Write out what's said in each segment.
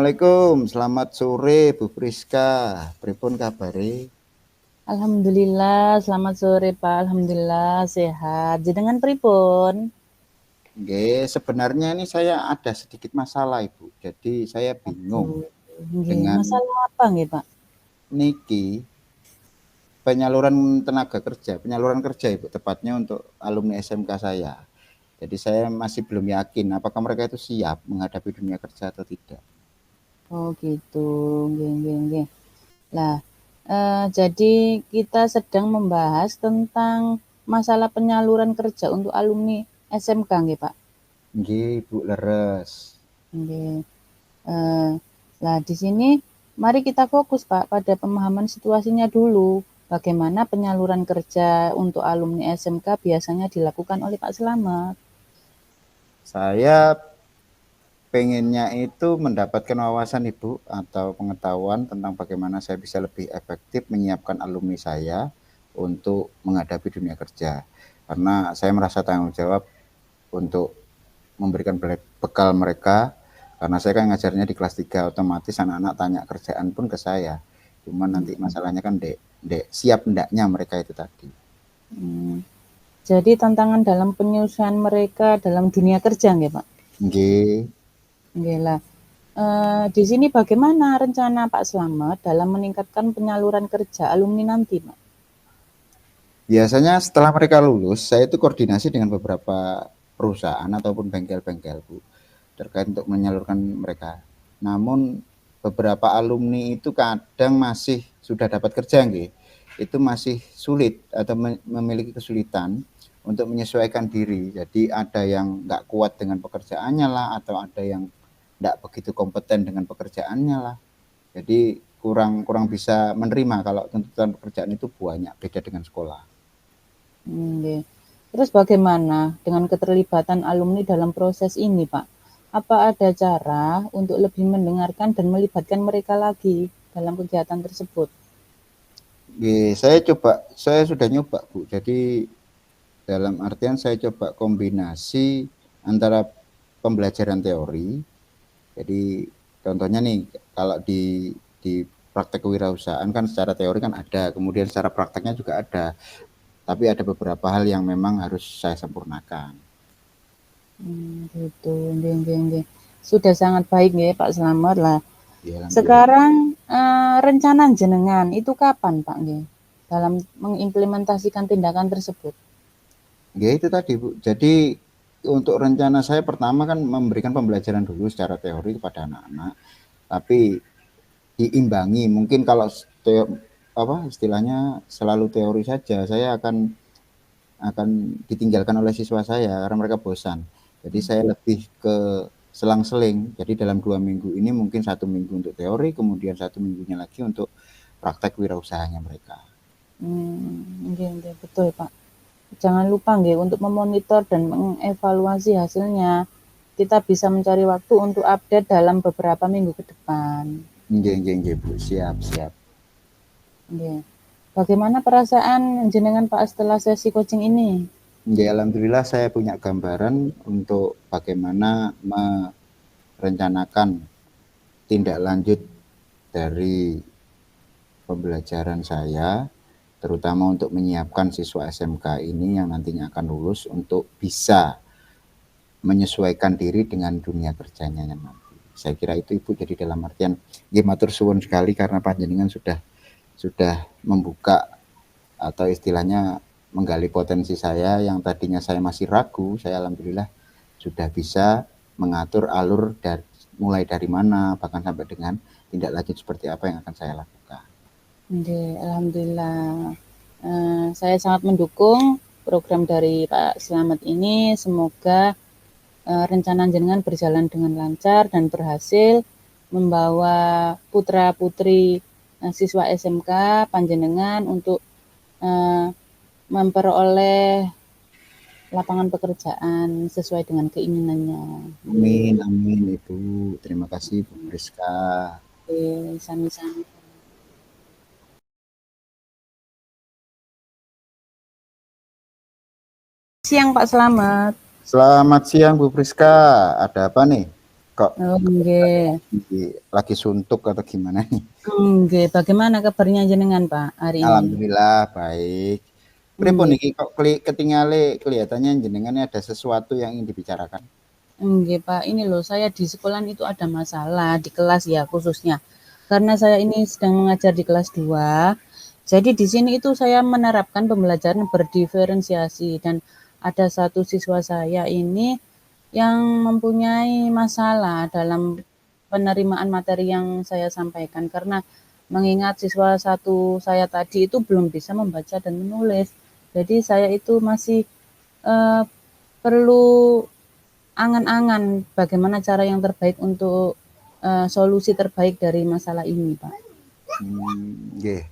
Assalamualaikum, selamat sore Bu Priska. Pripun kabare? Alhamdulillah, selamat sore Pak. Alhamdulillah sehat. Jenengan pripun? Nggih, sebenarnya ini saya ada sedikit masalah Ibu. Jadi saya bingung Aduh, nggih. dengan Masalah apa nggih Pak? niki penyaluran tenaga kerja, penyaluran kerja Ibu, tepatnya untuk alumni SMK saya. Jadi saya masih belum yakin apakah mereka itu siap menghadapi dunia kerja atau tidak. Oh gitu, nggih nggih nggih. Lah, jadi kita sedang membahas tentang masalah penyaluran kerja untuk alumni SMK nggih Pak? Nggih, Ibu leres. Nggih. Eh, Lah di sini mari kita fokus Pak pada pemahaman situasinya dulu. Bagaimana penyaluran kerja untuk alumni SMK biasanya dilakukan oleh Pak Slamet? Saya pengennya itu mendapatkan wawasan Ibu atau pengetahuan tentang bagaimana saya bisa lebih efektif menyiapkan alumni saya untuk menghadapi dunia kerja. Karena saya merasa tanggung jawab untuk memberikan bekal mereka, karena saya kan ngajarnya di kelas 3, otomatis anak-anak tanya kerjaan pun ke saya. Cuman nanti masalahnya kan dek siap ndaknya mereka itu tadi. Hmm, jadi tantangan dalam penyusuan mereka dalam dunia kerja nggih Pak? Nggih. Nggih lah. Di sini bagaimana rencana Pak Slamet dalam meningkatkan penyaluran kerja alumni nanti Pak? Biasanya setelah mereka lulus, saya itu koordinasi dengan beberapa perusahaan ataupun bengkel-bengkel, Bu, terkait untuk menyalurkan mereka. Namun beberapa alumni itu kadang masih sudah dapat kerja, nggih. Itu masih sulit atau memiliki kesulitan untuk menyesuaikan diri. Jadi ada yang nggak kuat dengan pekerjaannya lah, atau ada yang nggak begitu kompeten dengan pekerjaannya lah. Jadi kurang kurang bisa menerima kalau tuntutan pekerjaan itu banyak, beda dengan sekolah. Nggih. Terus bagaimana dengan keterlibatan alumni dalam proses ini Pak? Apa ada cara untuk lebih mendengarkan dan melibatkan mereka lagi dalam kegiatan tersebut? Saya sudah nyoba Bu. Jadi dalam artian saya coba kombinasi antara pembelajaran teori. Jadi contohnya nih, kalau di praktek kewirausahaan kan secara teori kan ada, kemudian secara prakteknya juga ada. Tapi ada beberapa hal yang memang harus saya sempurnakan. Gitu. Nggih nggih nggih. Sudah sangat baik nggih Pak Slamet lah. Ya, alhamdulillah. Sekarang, rencana jenengan itu kapan Pak nggih, dalam mengimplementasikan tindakan tersebut? Ya itu tadi Bu. Jadi untuk rencana saya pertama kan memberikan pembelajaran dulu secara teori kepada anak-anak. Tapi diimbangi, mungkin kalau apa istilahnya selalu teori saja, saya akan ditinggalkan oleh siswa saya karena mereka bosan. Jadi saya lebih ke selang-seling. Jadi dalam 2 minggu ini mungkin 1 minggu untuk teori, kemudian 1 minggunya lagi untuk praktek wirausahanya mereka. Nggih nggih, betul Pak. Jangan lupa nggih untuk memonitor dan mengevaluasi hasilnya. Kita bisa mencari waktu untuk update dalam beberapa minggu ke depan. Nggih, nggih, nggih, Bu. Siap, siap. Nggih. Bagaimana perasaan jenengan Pak setelah sesi coaching ini? Nggih, alhamdulillah saya punya gambaran untuk bagaimana merencanakan tindak lanjut dari pembelajaran saya, terutama untuk menyiapkan siswa SMK ini yang nantinya akan lulus untuk bisa menyesuaikan diri dengan dunia kerjanya nanti. Saya kira itu Ibu, jadi dalam artian nggih matur suwun sekali karena panjenengan sudah membuka atau istilahnya menggali potensi saya yang tadinya saya masih ragu, saya alhamdulillah sudah bisa mengatur alur mulai dari mana bahkan sampai dengan tindak lanjut seperti apa yang akan saya lakukan. Nggih, alhamdulillah. Saya sangat mendukung program dari Pak Slamet ini. Semoga rencana jenengan berjalan dengan lancar dan berhasil membawa putra-putri siswa SMK panjenengan untuk eh, memperoleh lapangan pekerjaan sesuai dengan keinginannya. Amin, amin Ibu. Terima kasih Bu Priska. Sami-sami. Siang Pak Slamet. Selamat siang Bu Priska. Ada apa nih? Kok Oh, nggih. lagi suntuk atau gimana nih? Nggih, bagaimana kabarnya jenengan, Pak, hari ini? Alhamdulillah baik. Pripun Nggih. niki kok ketingale kelihatannya jenengan ada sesuatu yang ingin dibicarakan? Nggih, Pak, ini loh saya di sekolahan itu ada masalah di kelas ya khususnya. Karena saya ini sedang mengajar di kelas 2, jadi di sini itu saya menerapkan pembelajaran berdiferensiasi dan ada satu siswa saya ini yang mempunyai masalah dalam penerimaan materi yang saya sampaikan karena mengingat siswa satu saya tadi itu belum bisa membaca dan menulis. Jadi saya itu masih eh, perlu angan-angan bagaimana cara yang terbaik untuk solusi terbaik dari masalah ini, Pak. Nggih.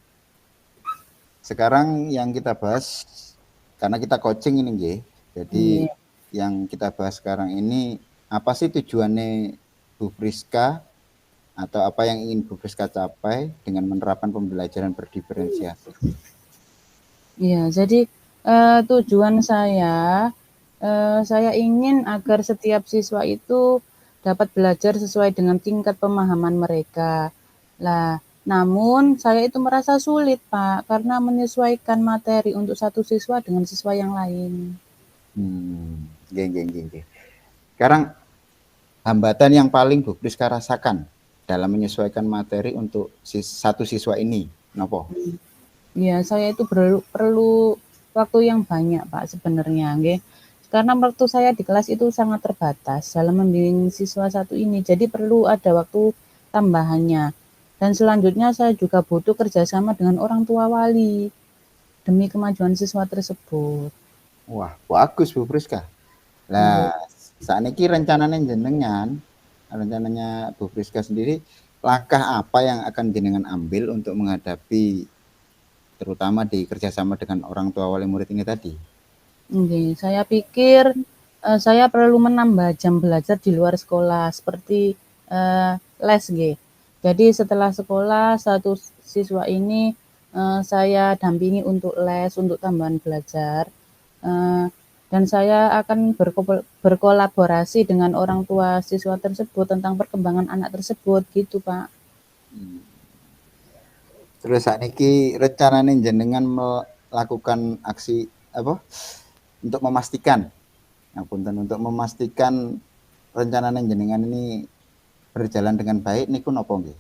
Sekarang yang kita bahas karena kita coaching ini nggih. Jadi Nggih. yang kita bahas sekarang ini apa sih tujuannya Bu Friska atau apa yang ingin Bu Friska capai dengan menerapkan pembelajaran berdiferensiasi? Iya, jadi tujuan saya ingin agar setiap siswa itu dapat belajar sesuai dengan tingkat pemahaman mereka. Lah, namun saya itu merasa sulit, Pak, karena menyesuaikan materi untuk satu siswa dengan siswa yang lain. Nggih, nggih, nggih, nggih. Sekarang hambatan yang paling Bu Friska rasakan dalam menyesuaikan materi untuk satu siswa ini, nopo? Ya, saya itu perlu waktu yang banyak, Pak, sebenarnya, nggih. Karena waktu saya di kelas itu sangat terbatas dalam membimbing siswa satu ini, jadi perlu ada waktu tambahannya. Dan selanjutnya saya juga butuh kerjasama dengan orang tua wali demi kemajuan siswa tersebut. Wah, bagus Bu Friska. Lah, Nggih. saat ini rencananya jenengan, rencananya Bu Friska sendiri, langkah apa yang akan jenengan ambil untuk menghadapi terutama di kerjasama dengan orang tua wali murid ini tadi? Nggih, saya pikir saya perlu menambah jam belajar di luar sekolah seperti les nggih. Jadi setelah sekolah satu siswa ini saya dampingi untuk les, untuk tambahan belajar. Eh, dan saya akan berkolaborasi dengan orang tua siswa tersebut tentang perkembangan anak tersebut gitu, Pak. Terus saat ini rencananya jenengan melakukan aksi apa? Untuk memastikan, untuk memastikan rencananya jenengan ini berjalan dengan baik niku napa nggih?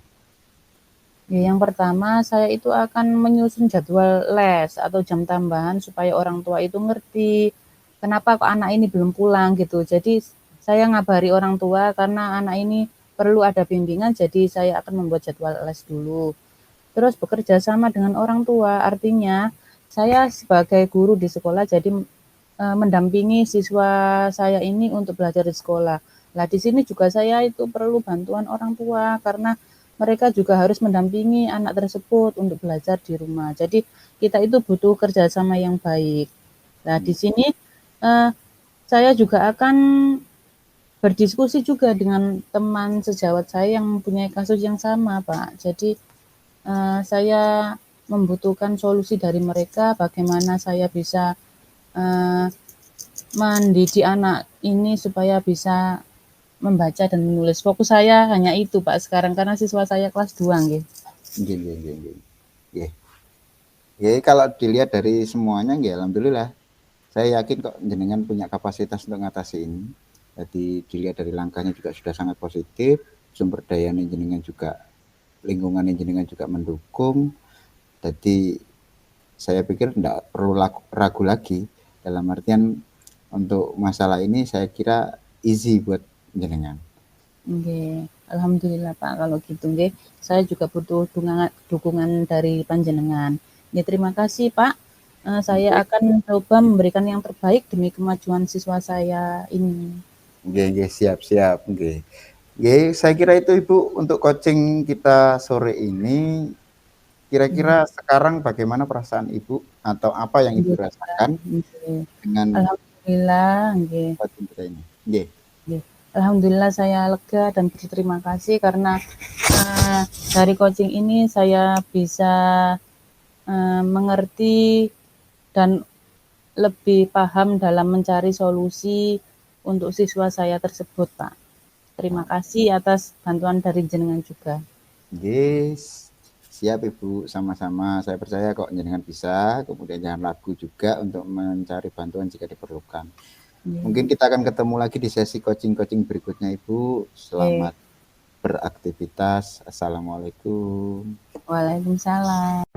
Ya, yang pertama saya itu akan menyusun jadwal les atau jam tambahan supaya orang tua itu ngerti kenapa kok anak ini belum pulang gitu. Jadi saya ngabari orang tua karena anak ini perlu ada bimbingan, jadi saya akan membuat jadwal les dulu. Terus bekerja sama dengan orang tua, artinya saya sebagai guru di sekolah jadi mendampingi siswa saya ini untuk belajar di sekolah. Nah, di sini juga saya itu perlu bantuan orang tua karena mereka juga harus mendampingi anak tersebut untuk belajar di rumah. Jadi kita itu butuh kerjasama yang baik. Nah, di sini eh, saya juga akan berdiskusi juga dengan teman sejawat saya yang mempunyai kasus yang sama, Pak. Jadi saya membutuhkan solusi dari mereka bagaimana saya bisa eh, mendidik anak ini supaya bisa membaca dan menulis. Fokus saya hanya itu, Pak, sekarang karena siswa saya kelas 2 nggih. Nggih, nggih, nggih, nggih. Nggih. Ya, kalau dilihat dari semuanya, ya alhamdulillah. Saya yakin kok jenengan punya kapasitas untuk ngatasi ini. Jadi dilihat dari langkahnya juga sudah sangat positif, sumber daya jenengan juga, lingkungan jenengan juga mendukung. Jadi saya pikir tidak perlu ragu lagi dalam artian untuk masalah ini saya kira easy buat jenengan. Nggih. Alhamdulillah, Pak, kalau gitu nggih. Saya juga butuh dukungan dari panjenengan. Ya, terima kasih, Pak. Saya Oke. akan coba memberikan yang terbaik demi kemajuan siswa saya ini. Oke, oke, siap, siap. Oke. Oke, saya kira itu Ibu untuk coaching kita sore ini. Nggih. Kira-kira sekarang bagaimana perasaan Ibu atau apa yang Ibu Nggih, Pak. rasakan Nggih. dengan Alhamdulillah, nggih. coaching kita ini? Nggih. Nggih. Alhamdulillah saya lega dan berterima kasih karena dari coaching ini saya bisa mengerti dan lebih paham dalam mencari solusi untuk siswa saya tersebut, Pak. Terima kasih atas bantuan dari jenengan juga. Yes, siap Ibu, sama-sama. Saya percaya kok jenengan bisa. Kemudian jangan ragu juga untuk mencari bantuan jika diperlukan. Mungkin kita akan ketemu lagi di sesi coaching-coaching berikutnya Ibu. Oke. Selamat beraktivitas. Assalamualaikum. Waalaikumsalam.